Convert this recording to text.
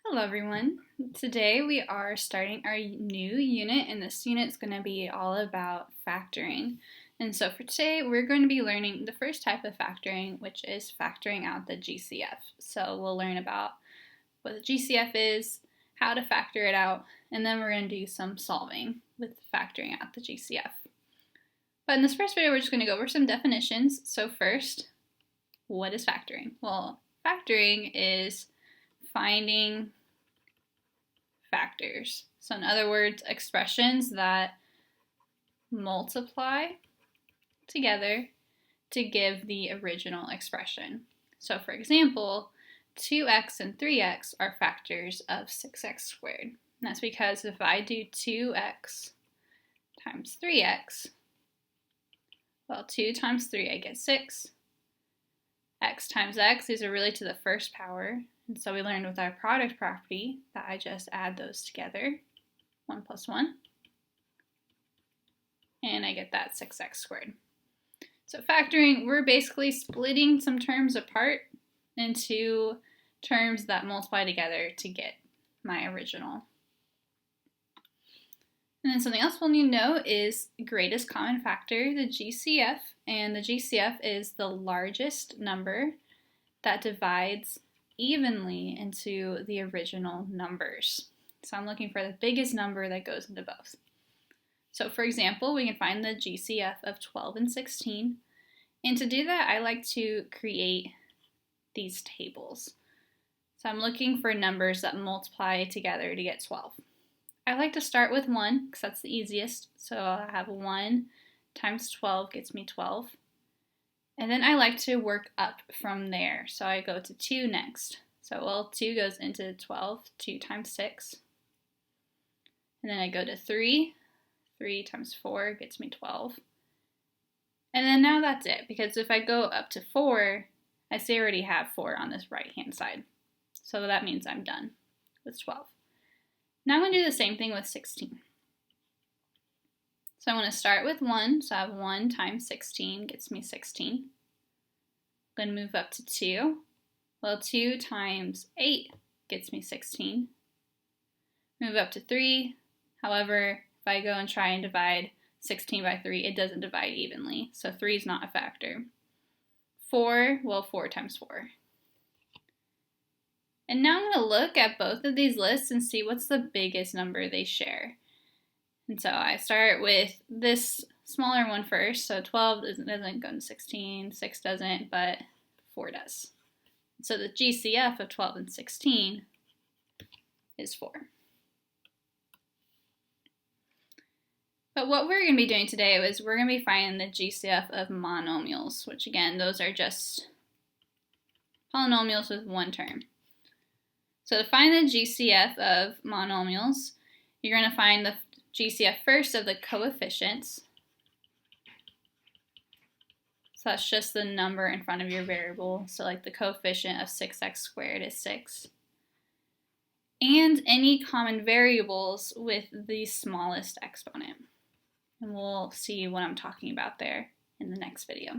Hello everyone. Today we are starting our new unit, and this unit is going to be all about factoring. And so for today we're going to be learning the first type of factoring, which is factoring out the GCF. So we'll learn about what the GCF is, how to factor it out, and then we're going to do some solving with factoring out the GCF. But in this first video we're just going to go over some definitions. So first, what is factoring? Well, factoring is finding factors. So in other words, expressions that multiply together to give the original expression. So for example, 2x and 3x are factors of 6x squared. And that's because if I do 2x times 3x, well, 2 times 3, I get 6. X times x, these are really to the first power. And so we learned with our product property that I just add those together, 1 plus 1, and I get that 6x squared. So factoring, we're basically splitting some terms apart into terms that multiply together to get my original. And then something else we'll need to know is greatest common factor, the GCF, and the GCF is the largest number that divides evenly into the original numbers. So I'm looking for the biggest number that goes into both. So for example, we can find the GCF of 12 and 16. And to do that, I like to create these tables. So I'm looking for numbers that multiply together to get 12. I like to start with 1 because that's the easiest. So I have 1 times 12 gets me 12. And then I like to work up from there. So I go to 2 next. So, well, 2 goes into 12, 2 times 6. And then I go to 3. 3 times 4 gets me 12. And then now that's it, because if I go up to 4, I say I already have 4 on this right-hand side. So that means I'm done with 12. Now I'm going to do the same thing with 16. So I'm going to start with 1, so I have 1 times 16 gets me 16. I'm going to move up to 2. Well, 2 times 8 gets me 16. Move up to 3. However, if I go and try and divide 16 by 3, it doesn't divide evenly, so 3 is not a factor. 4, well, 4 times 4. And now I'm going to look at both of these lists and see what's the biggest number they share. And so I start with this smaller one first. So 12 doesn't go into 16, 6 doesn't, but 4 does. So the GCF of 12 and 16 is 4. But what we're going to be doing today is we're going to be finding the GCF of monomials, which again, those are just polynomials with one term. So to find the GCF of monomials, you're going to find the GCF first of the coefficients. So that's just the number in front of your variable. So like the coefficient of 6x squared is 6. And any common variables with the smallest exponent. And we'll see what I'm talking about there in the next video.